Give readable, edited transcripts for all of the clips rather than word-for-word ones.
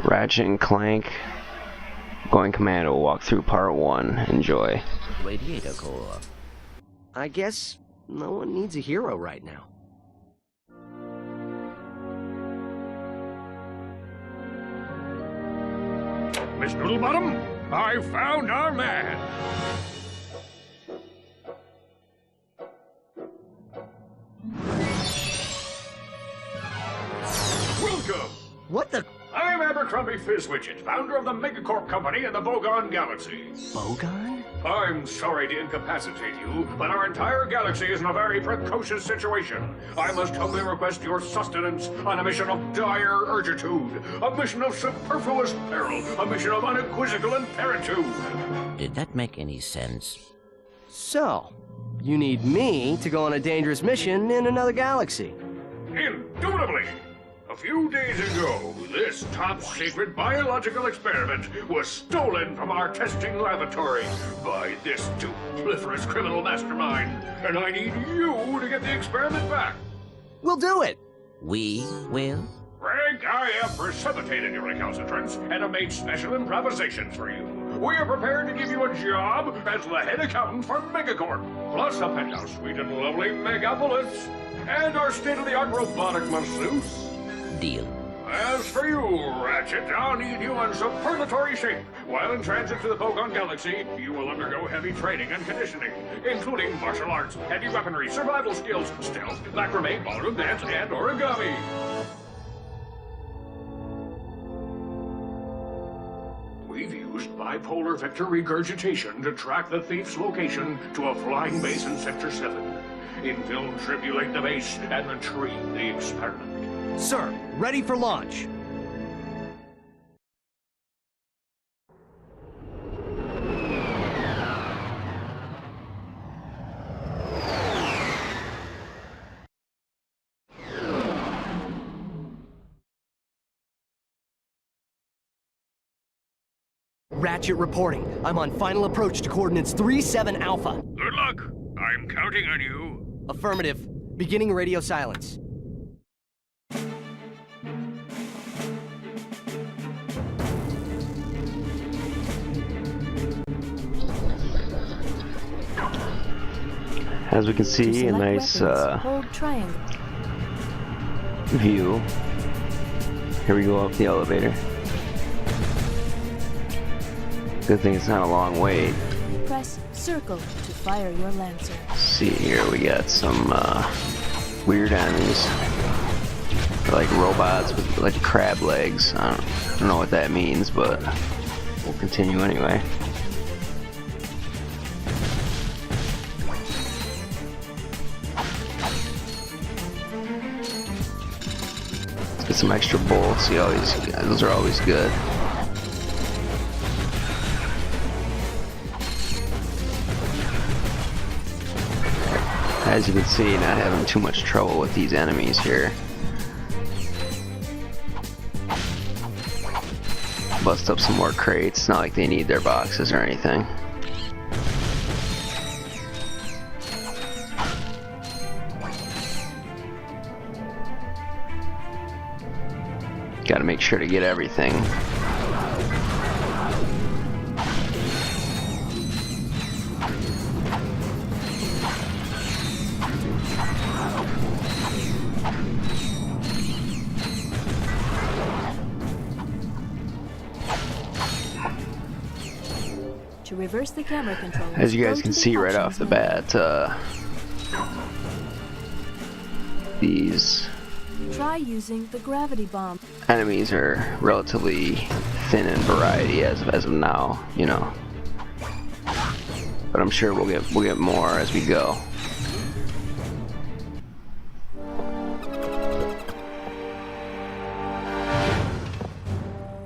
Ratchet Clank going Commando walkthrough part 1. Enjoy. Radiator core. I guess no one needs a hero right now. Miss Noodlebottom, I found our man. Welcome. What the? I'm Abercrombie Fizzwidget, founder of the Megacorp Company in the Bogon Galaxy. Bogon? I'm sorry to incapacitate you, but our entire galaxy is in a very precocious situation. I must humbly request your sustenance on a mission of dire urgitude, a mission of superfluous peril, a mission of unequivocal imperitude. Did that make any sense? So, you need me to go on a dangerous mission in another galaxy. Indubitably! A few days ago, this top-secret biological experiment was stolen from our testing laboratory by this dupliferous criminal mastermind, and I need you to get the experiment back. We'll do it! We will? Frank, I have precipitated your recalcitrance and have made special improvisations for you. We are prepared to give you a job as the head accountant for Megacorp, plus a penthouse suite in lovely Megapolis, and our state-of-the-art robotic masseuse. Deal. As for you, Ratchet, I'll need you in superlatory shape. While in transit to the Bogon Galaxy, you will undergo heavy training and conditioning, including martial arts, heavy weaponry, survival skills, stealth, macrame, ballroom dance, and origami. We've used bipolar vector regurgitation to track the thief's location to a flying base in Sector 7. Infiltrate the base and retrieve the experiment. Sir, ready for launch. Ratchet reporting. I'm on final approach to coordinates 37 Alpha. Good luck. I'm counting on you. Affirmative. Beginning radio silence. As we can see, a nice view. Here we go up the elevator. Good thing it's not a long wait. Press circle to fire your lancer. Let's see here, we got some weird enemies. They're like robots with like crab legs. I don't know what that means, but we'll continue anyway. Get some extra bullets. See, those are always good. As you can see, not having too much trouble with these enemies here. Bust up some more crates. Not like they need their boxes or anything. Gotta make sure to get everything. To reverse the camera control. As you guys can see right off the bat, these try using the gravity bomb. Enemies are relatively thin in variety as of now, you know. But I'm sure we'll get more as we go.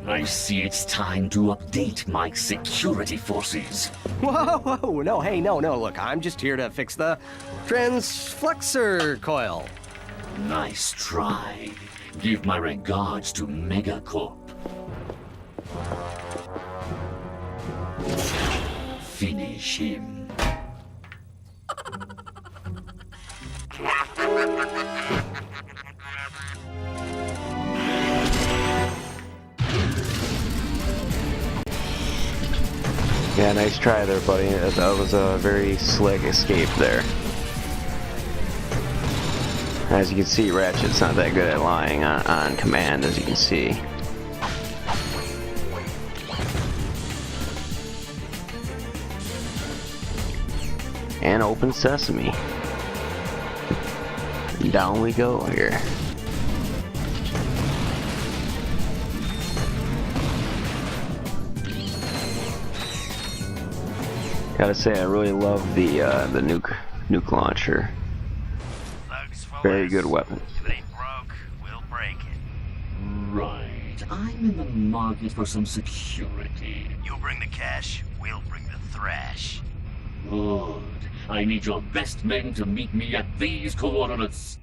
I see it's time to update my security forces. Whoa, no, hey, no, look, I'm just here to fix the transflexor coil. Nice try. Give my regards to Megacorp. Finish him. Yeah, nice try there, buddy. That was a very slick escape there. As you can see, Ratchet's not that good at lying on command, as you can see. And open sesame. Down we go here. Gotta say, I really love the nuke launcher. Very good weapon. If it ain't broke, we'll break it. Right. I'm in the market for some security. You bring the cash, we'll bring the thrash. Good. I need your best men to meet me at these coordinates.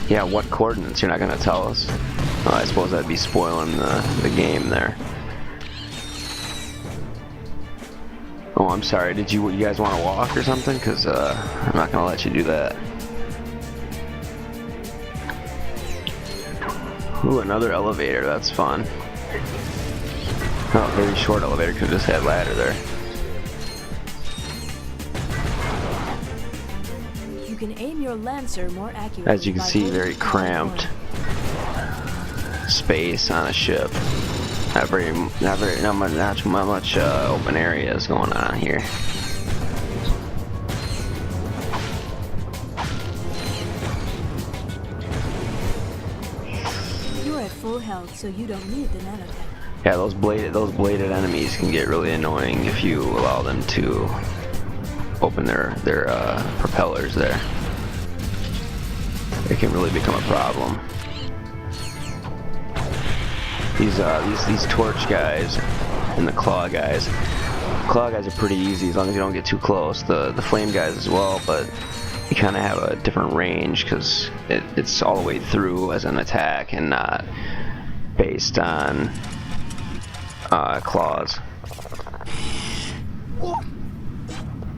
Yeah, what coordinates? You're not gonna tell us? Oh, I suppose that'd be spoiling the game there. Oh, I'm sorry. Did you guys want to walk or something? Because I'm not gonna let you do that. Ooh, another elevator. That's fun. Oh, very short elevator. Could have just had ladder there. You can aim your lancer more accurately. As you can by see, holding very down cramped one. space on a ship. Not much open areas going on here. You're at full health, so you don't need the nanotech. Yeah, those bladed enemies can get really annoying if you allow them to open their propellers there. It can really become a problem. These torch guys and the claw guys. Claw guys are pretty easy as long as you don't get too close. The flame guys as well, but you kind of have a different range because it's all the way through as an attack and not based on claws.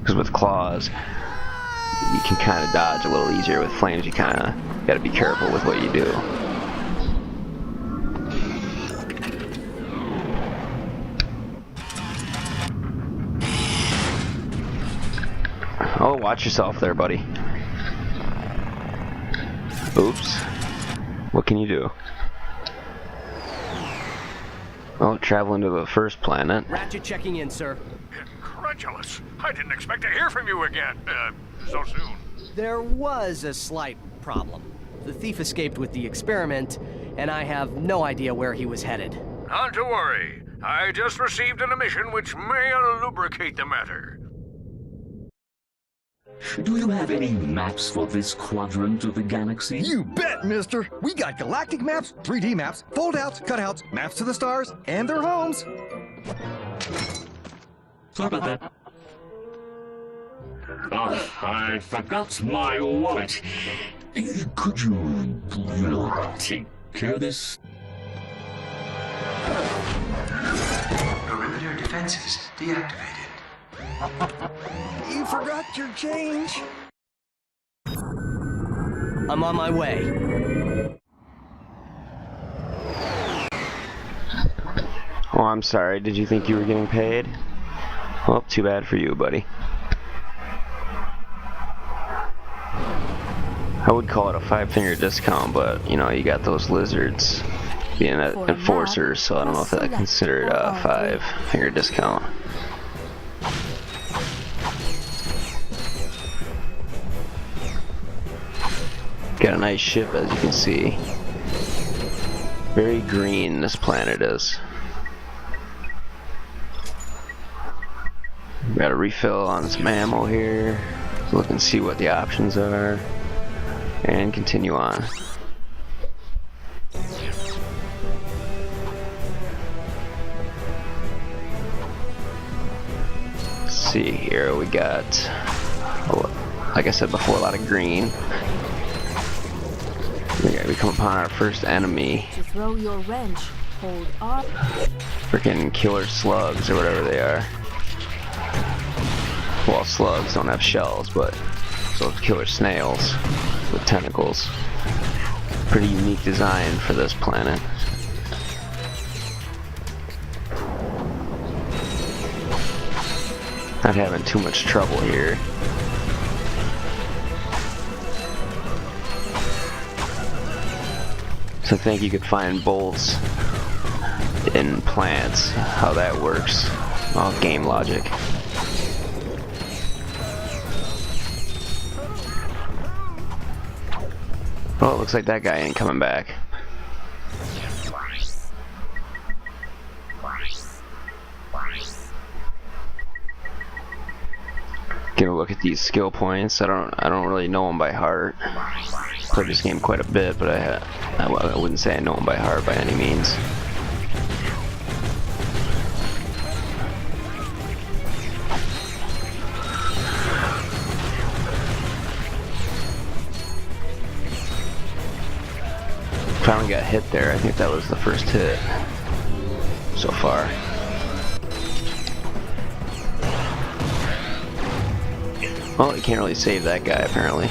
Because with claws, you can kind of dodge a little easier. With flames, you kind of got to be careful with what you do. Oh, watch yourself there, buddy. Oops. What can you do? Oh, traveling to the first planet. Ratchet checking in, sir. Incredulous. I didn't expect to hear from you again. So soon. There was a slight problem. The thief escaped with the experiment, and I have no idea where he was headed. Not to worry. I just received an emission which may lubricate the matter. Do you have any maps for this quadrant of the galaxy? You bet, mister! We got galactic maps, 3D maps, fold-outs, cutouts, maps to the stars, and their homes! Sorry about that. Oh, I forgot my wallet. Could you, take care of this? Perimeter defenses deactivated. You forgot your change! I'm on my way. Oh, I'm sorry. Did you think you were getting paid? Well, too bad for you, buddy. I would call it a 5-finger discount, but you know, you got those lizards being enforcers, so I don't know if that's considered a 5-finger discount. Got a nice ship, as you can see. Very green this planet is. Got a refill on some ammo here. Look and see what the options are. And continue on. Let's see here, we got, like I said before, a lot of green. We come upon our first enemy. To throw your wrench, hold R. Freaking killer slugs or whatever they are. Well, slugs don't have shells, but so killer snails with tentacles. Pretty unique design for this planet. Not having too much trouble here. So I think you could find bolts in plants, how that works. All game logic. Oh, it looks like that guy ain't coming back. Get a look at these skill points. I don't really know them by heart. Played this game quite a bit, but I wouldn't say I know them by heart by any means. Finally got hit there. I think that was the first hit so far. Well, you can't really save that guy apparently.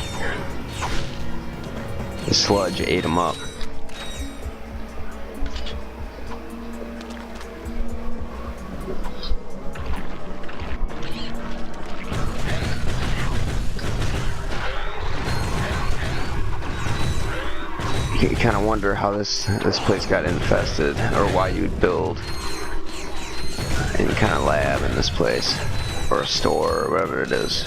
The sludge ate him up. You kind of wonder how this place got infested, or why you'd build any kind of lab in this place, or a store, or whatever it is.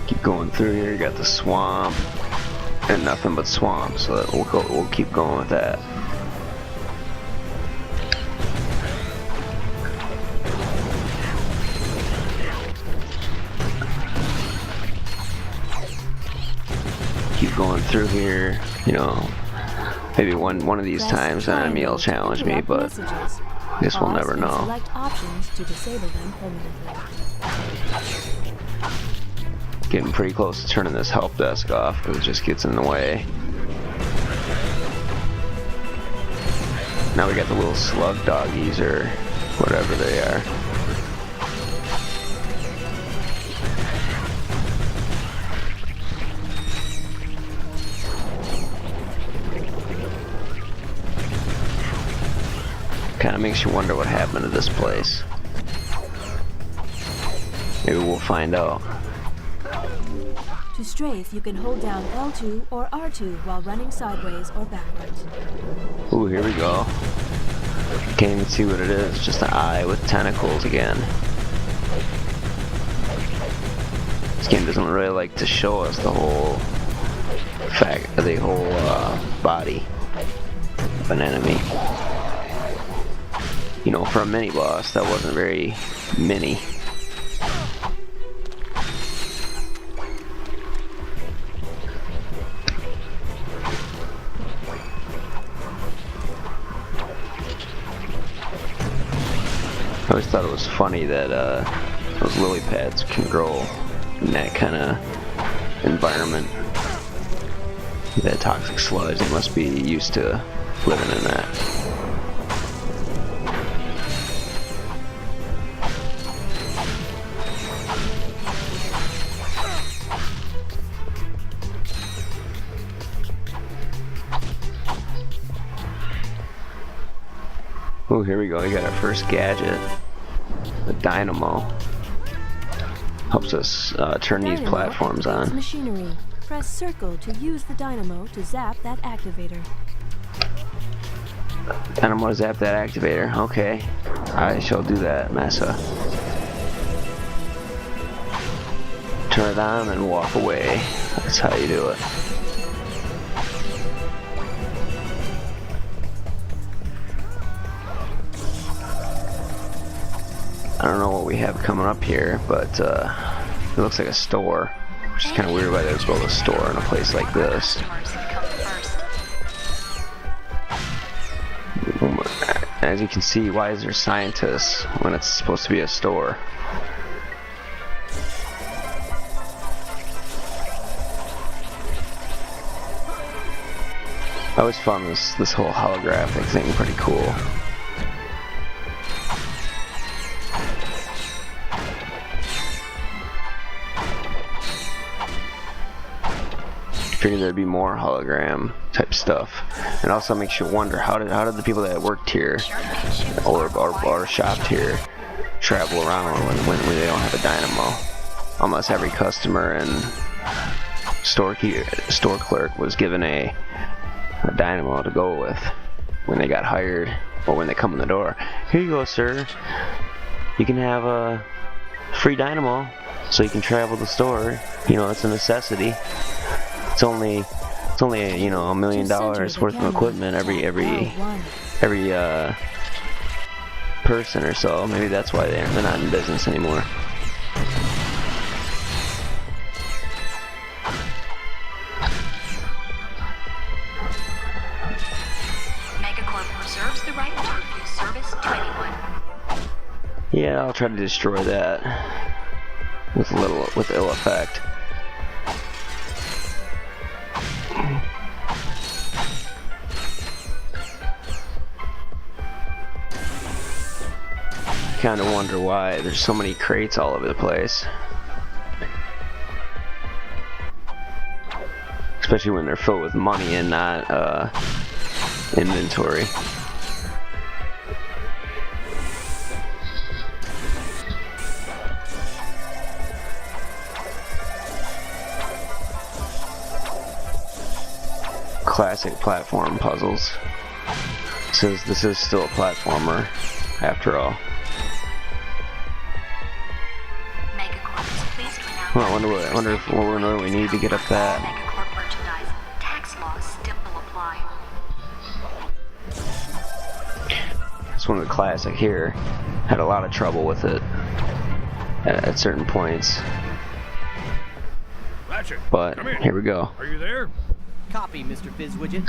Keep going through here. You got the swamp, and nothing but swamp, so that we'll keep going with that. Keep going through here, you know, maybe one of these times an enemy will challenge me, but I guess we'll never know. Select options to disable them permanently. Getting pretty close to turning this help desk off because it just gets in the way. Now we got the little slug doggies or whatever they are. Kind of makes you wonder what happened to this place. Maybe we'll find out. To strafe, you can hold down L2 or R2 while running sideways or backwards. Ooh, here we go. Can't even see what it is. Just an eye with tentacles again. This game doesn't really like to show us the whole body of an enemy. You know, for a mini boss, that wasn't very mini. I always thought it was funny that those lily pads can grow in that kind of environment. That toxic sludge, they must be used to living in that. Oh, here we go. We got our first gadget. The dynamo. Helps us turn these platforms on. Machinery. Press circle to use the dynamo to zap that activator. Dynamo to zap that activator. Okay. I shall do that, Massa. Turn it on and walk away. That's how you do it. I don't know what we have coming up here, but it looks like a store, which is kind of weird why they would build a store in a place like this. As you can see, why is there scientists when it's supposed to be a store? I always found this whole holographic thing pretty cool. Figured there'd be more hologram type stuff, and also makes you wonder how did the people that worked here or shopped here travel around when they don't have a dynamo, unless every customer and store clerk was given a dynamo to go with when they got hired or when they come in the door. Here you go, sir. You can have a free dynamo so you can travel the store. You know, it's a necessity. It's only you know, $1 million worth of equipment every person or so. Maybe that's why they're not in business anymore. Megacorp reserves the right to refuse service to anyone. Yeah, I'll try to destroy that with ill effect. Kind of wonder why there's so many crates all over the place, especially when they're filled with money and not inventory. Classic platform puzzles. This is still a platformer after all. Well, I wonder what we need to get up that. Megacorp merchandise. Tax laws still apply. This one, the classic here, had a lot of trouble with it at certain points. Ratchet, But come in. here we go. Are you there? Copy, Mr. Fizzwidget.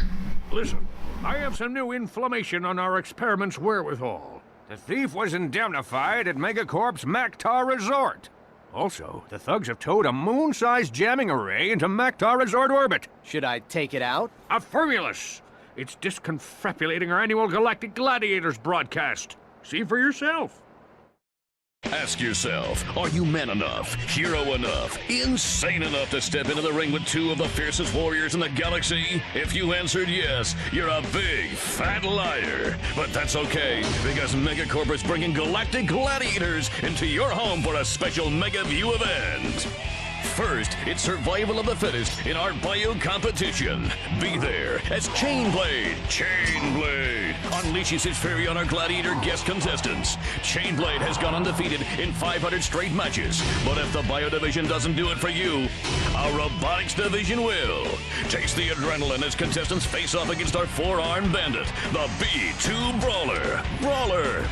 Listen, I have some new information on our experiment's wherewithal. The thief was indemnified at Megacorp's Mactar Resort. Also, the thugs have towed a moon-sized jamming array into Mactar Resort orbit. Should I take it out? Affirmulous! It's disconfabulating our annual Galactic Gladiators broadcast. See for yourself. Ask yourself, are you man enough, hero enough, insane enough to step into the ring with two of the fiercest warriors in the galaxy? If you answered yes, you're a big, fat liar. But that's okay, because Megacorp is bringing Galactic Gladiators into your home for a special Mega View event. First, it's survival of the fittest in our bio competition. Be there as Chainblade unleashes his fury on our Gladiator guest contestants. Chainblade has gone undefeated in 500 straight matches, but if the bio division doesn't do it for you, our robotics division will. Taste the adrenaline as contestants face off against our four-armed bandit, the B2 Brawler.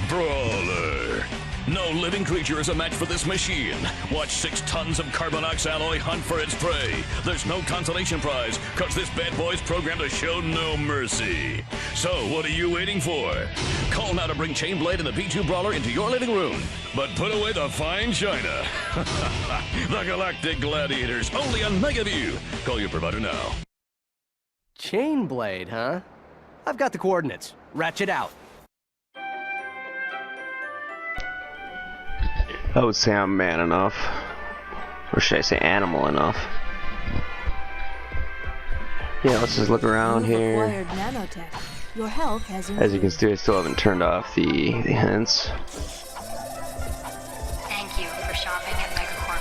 Brawler. No living creature is a match for this machine. Watch 6 tons of Carbonox alloy hunt for its prey. There's no consolation prize, cause this bad boy's programmed to show no mercy. So what are you waiting for? Call now to bring Chainblade and the B2 Brawler into your living room. But put away the fine china. The Galactic Gladiators, only on Megaview. Call your provider now. Chainblade, huh? I've got the coordinates. Ratchet out. I would say I'm man enough, or should I say animal enough? Yeah, let's just look around here. Acquired nanotech. Your health has As you can see, I still haven't turned off the hints. Thank you for shopping at Megacorp.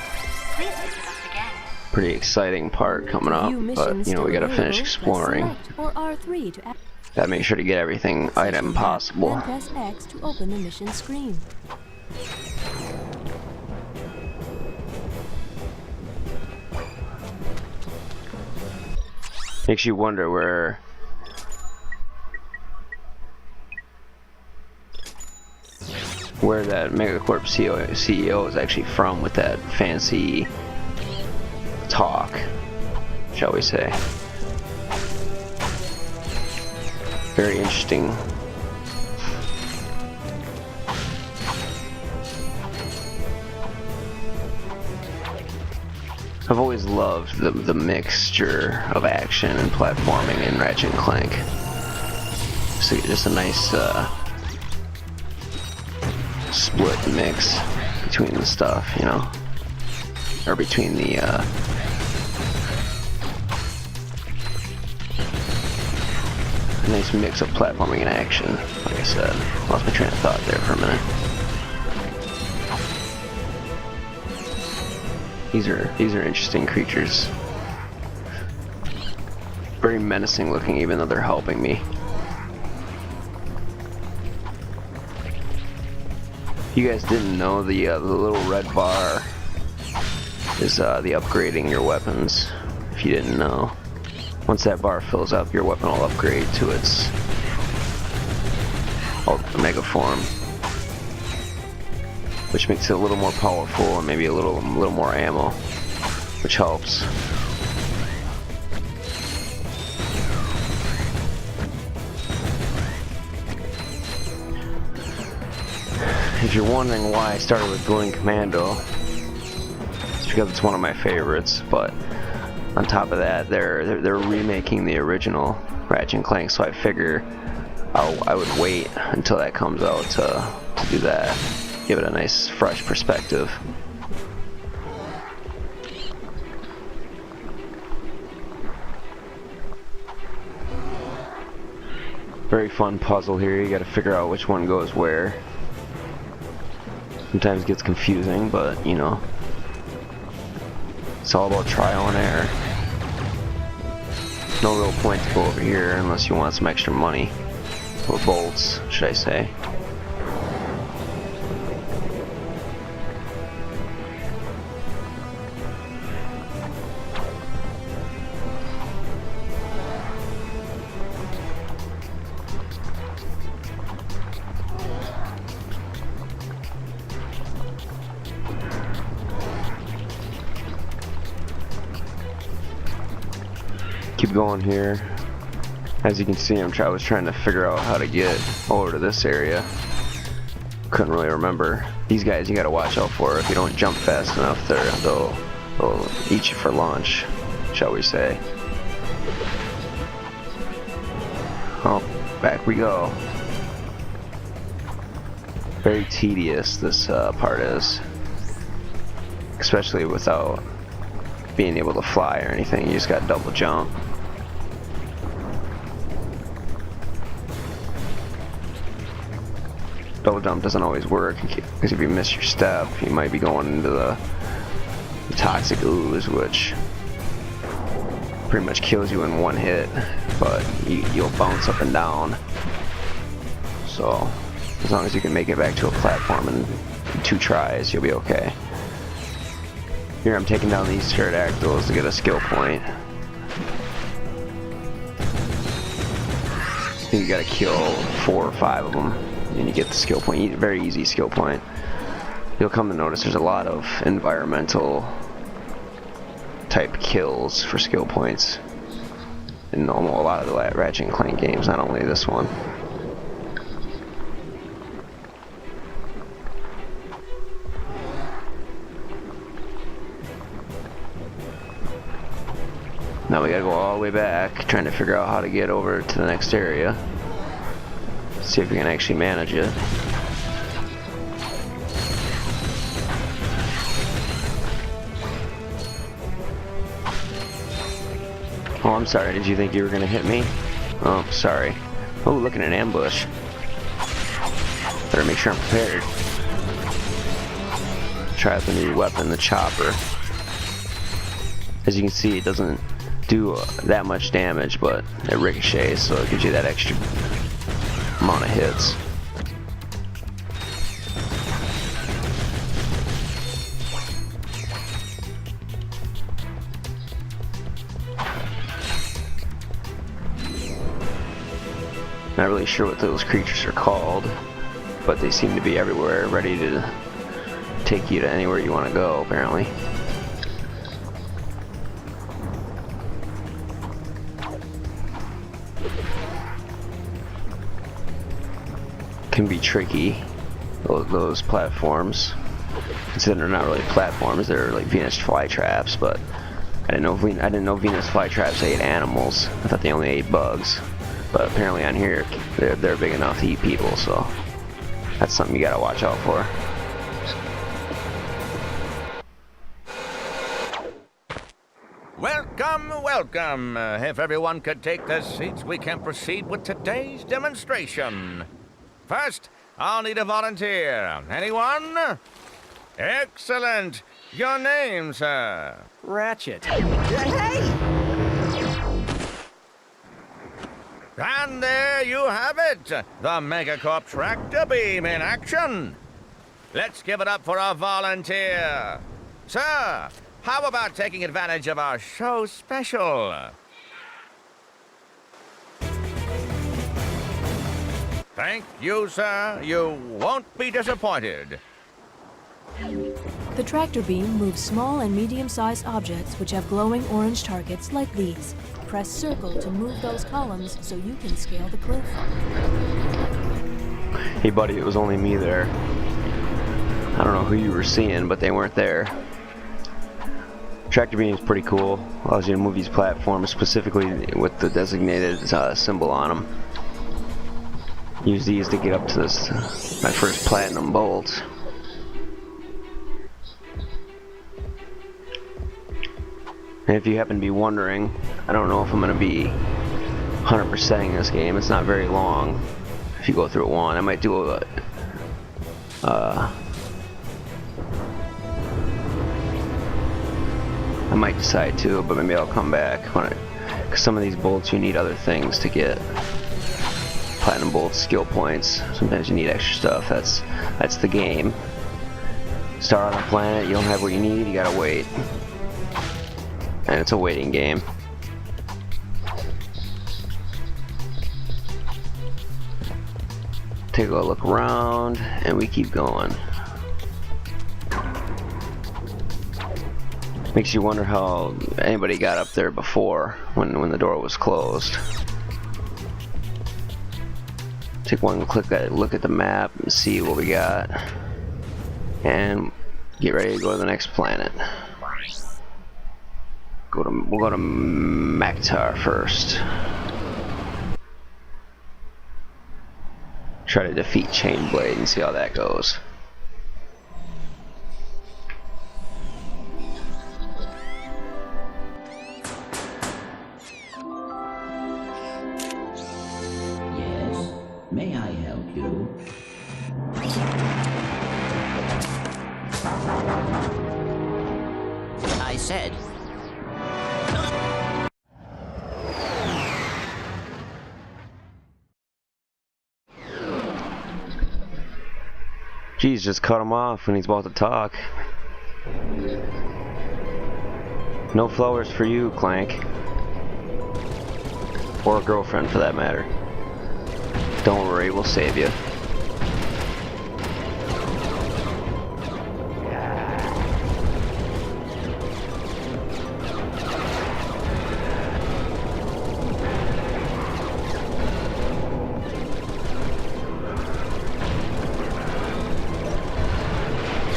Please visit us again. Pretty exciting part coming up, but you know, we gotta finish exploring. Or R3 to Gotta make sure to get everything item possible. Then press X to open the mission screen. Makes you wonder where that Megacorp CEO is actually from with that fancy talk, shall we say. Very interesting. I've always loved the mixture of action and platforming in Ratchet Clank. So just a nice split mix between the stuff, you know, or between the nice mix of platforming and action. Like I said, lost my train of thought there for a minute. These are interesting creatures. Very menacing looking, even though they're helping me. If you guys didn't know, the little red bar is the upgrading your weapons. If you didn't know, once that bar fills up, your weapon will upgrade to its mega form, which makes it a little more powerful and maybe a little more ammo, which helps. If you're wondering why I started with going Commando, it's because it's one of my favorites. But on top of that, they're remaking the original Ratchet Clank, so I figure I would wait until that comes out to do that. Give it a nice fresh perspective. Very fun puzzle here. You got to figure out which one goes where. Sometimes it gets confusing, but you know, it's all about trial and error. No real point to go over here unless you want some extra money, or bolts, should I say. Keep going here. As you can see, I was trying to figure out how to get over to this area. Couldn't really remember. These guys you gotta watch out for. If you don't jump fast enough, they'll eat you for lunch, shall we say. Oh, back we go. Very tedious this part is. Especially without being able to fly or anything. You just got double jump. Double jump doesn't always work because if you miss your step, you might be going into the toxic ooze, which pretty much kills you in one hit, but you'll bounce up and down. So as long as you can make it back to a platform in 2 tries, you'll be okay. Here I'm taking down these pterodactyls to get a skill point. I think you gotta kill 4 or 5 of them and you get the skill point. Very easy skill point. You'll come to notice there's a lot of environmental type kills for skill points in a lot of the Ratchet Clank games, not only this one. Now we gotta go all the way back, trying to figure out how to get over to the next area. See if we can actually manage it. Oh, I'm sorry, did you think you were gonna hit me? Oh, sorry. Oh, look at an ambush. Better make sure I'm prepared. Try out the new weapon, the chopper. As you can see, it doesn't do that much damage, but it ricochets, so it gives you that extra amount of hits. Not really sure what those creatures are called, but they seem to be everywhere, ready to take you to anywhere you want to go, apparently. Can be tricky, those platforms, considering they're not really platforms, they're like Venus flytraps. But I didn't know Venus flytraps ate animals. I thought they only ate bugs, but apparently on here they're big enough to eat people, so that's something you gotta watch out for. Welcome Welcome, welcome. If everyone could take their seats, we can proceed with today's demonstration. First, I'll need a volunteer. Anyone? Excellent. Your name, sir? Ratchet. Hey! And there you have it, the Megacorp tractor beam in action. Let's give it up for our volunteer. Sir, how about taking advantage of our show special? Thank you, sir. You won't be disappointed. The tractor beam moves small and medium-sized objects which have glowing orange targets like these. Press circle to move those columns so you can scale the cliff. Hey buddy, it was only me there. I don't know who you were seeing, but they weren't there. Tractor beam is pretty cool. Allows you to move these platforms specifically with the designated symbol on them. Use these to get up to this, my first platinum bolt. And if you happen to be wondering, I don't know if I'm going to be 100%ing this game. It's not very long. If you go through it one, I might do a I might decide to, but maybe I'll come back because some of these bolts you need other things to get. Platinum bolts, skill points. Sometimes you need extra stuff. That's the game. Start on a planet, you don't have what you need, you gotta wait. And it's a waiting game. Take a look around, and we keep going. Makes you wonder how anybody got up there before when the door was closed. Take one look at the map and see what we got, and get ready to go to the next planet. We'll go to Maktar first. Try to defeat Chainblade and see how that goes. Yes, may I help you? I said. Geez, just cut him off when he's about to talk. No flowers for you, Clank. Or a girlfriend, for that matter. Don't worry, we'll save you.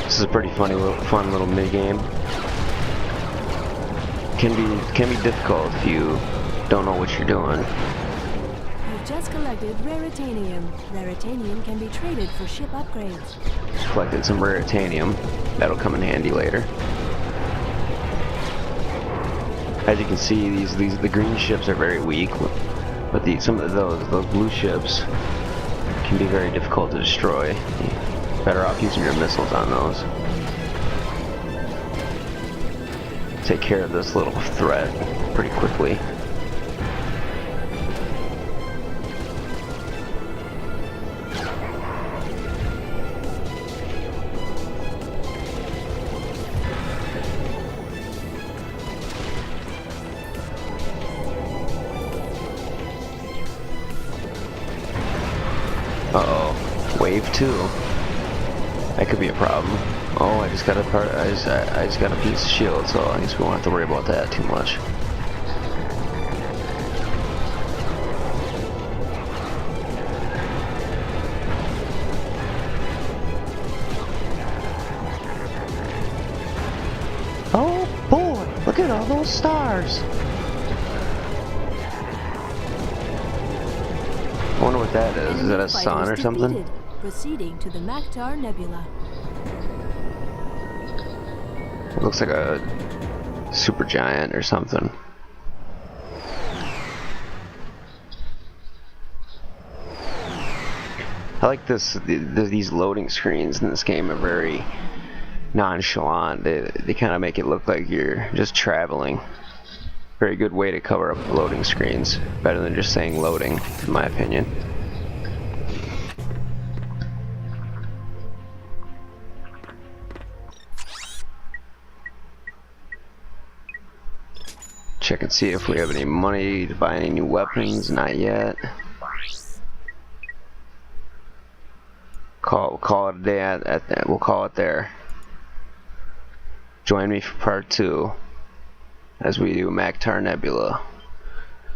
This is a pretty fun little mini game. Can be difficult if you don't know what you're doing. You've just collected Raritanium. Raritanium can be traded for ship upgrades. Collected some Raritanium. That'll come in handy later. As you can see, the green ships are very weak, but some of those blue ships can be very difficult to destroy. Better off using your missiles on those. Take care of this little threat pretty quickly. Uh-oh. Wave 2. That could be a problem. Oh, I just got a piece of shield, so I guess we won't have to worry about that too much. Oh boy, look at all those stars. I wonder what that is. Is that a sun or something? Proceeding to the Maktar Nebula. It looks like a supergiant or something. I like this. These loading screens in this game are very nonchalant. They kind of make it look like you're just traveling. Very good way to cover up loading screens. Better than just saying loading, in my opinion. Check and see if we have any money to buy any new weapons. Not yet. We'll call it a day at that. We'll call it there. Join me for part 2 as we do Mactar Nebula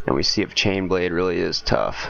and we see if Chainblade really is tough.